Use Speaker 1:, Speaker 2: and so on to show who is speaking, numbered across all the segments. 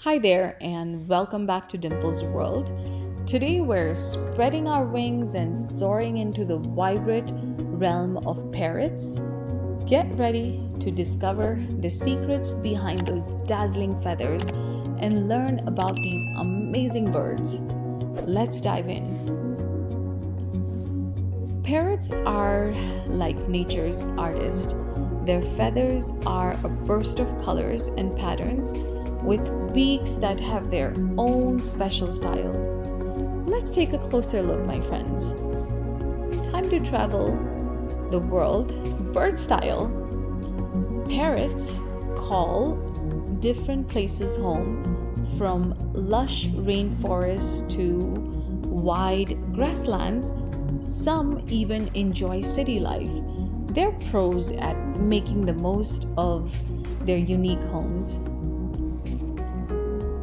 Speaker 1: Hi there, and welcome back to Dimple's World. Today we're spreading our wings and soaring into the vibrant realm of parrots. Get ready to discover the secrets behind those dazzling feathers and learn about these amazing birds. Let's dive in. Parrots are like nature's artist. Their feathers are a burst of colors and patterns with beaks that have their own special style. Let's take a closer look, my friends. Time to travel the world bird style. Parrots call different places home, from lush rainforests to wide grasslands. Some even enjoy city life. They're pros at making the most of their unique homes.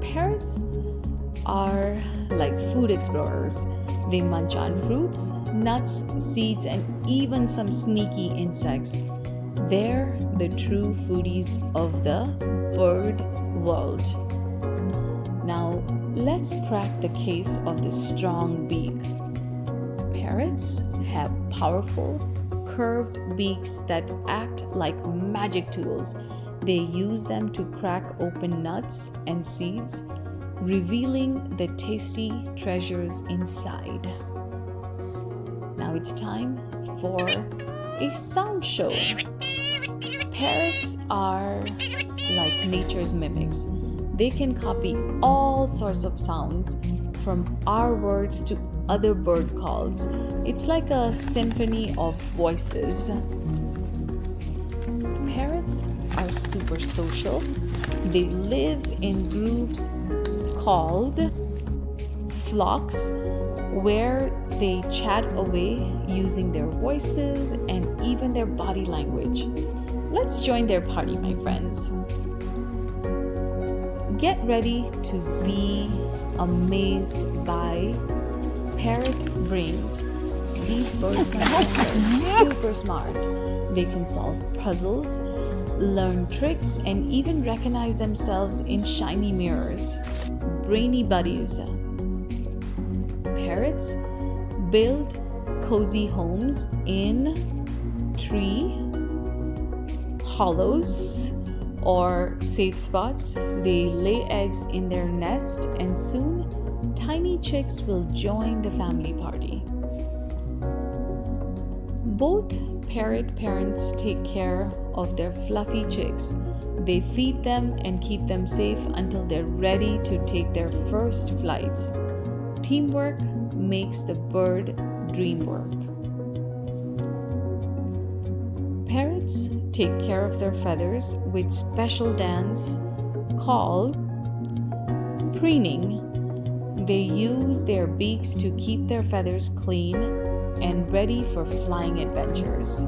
Speaker 1: Parrots are like food explorers. They munch on fruits, nuts, seeds, and even some sneaky insects. They're the true foodies of the bird world. Now, let's crack the case of the strong beak. Parrots have powerful, curved beaks that act like magic tools. They use them to crack open nuts and seeds, revealing the tasty treasures inside. Now it's time for a sound show. Parrots are like nature's mimics. They can copy all sorts of sounds, from our words to other bird calls. It's like a symphony of voices. Parrots are super social. They live in groups called flocks, where they chat away using their voices and even their body language. Let's join their party, my friends. Get ready to be amazed by parrot brains. These birds are super smart. They can solve puzzles, learn tricks, and even recognize themselves in shiny mirrors. Brainy buddies. Parrots build cozy homes in tree hollows or safe spots. They lay eggs in their nest, and soon tiny chicks will join the family party. Both parrot parents take care of their fluffy chicks. They feed them and keep them safe until they're ready to take their first flights. Teamwork makes the bird dream work. Parrots take care of their feathers with special dance called preening. They use their beaks to keep their feathers clean and ready for flying adventures.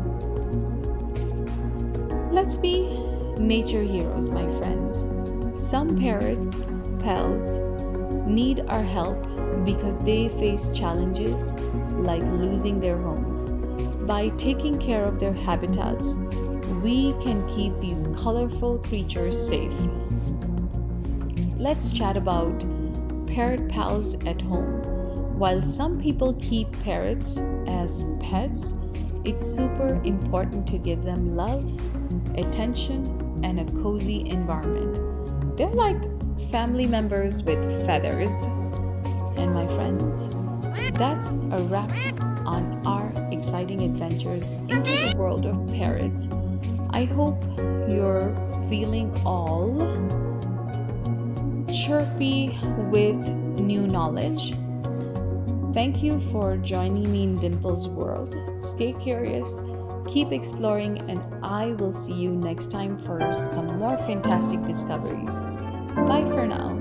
Speaker 1: Let's be nature heroes, my friends. Some parrot pals need our help because they face challenges like losing their homes. By taking care of their habitats, we can keep these colorful creatures safe. Let's chat about parrot pals at home. While some people keep parrots as pets, it's super important to give them love, attention, and a cozy environment. They're like family members with feathers. And my friends, that's a wrap on our exciting adventures into the world of parrots. I hope you're feeling all chirpy with new knowledge. Thank you for joining me in Dimple's World. Stay curious, keep exploring, and I will see you next time for some more fantastic discoveries. Bye for now.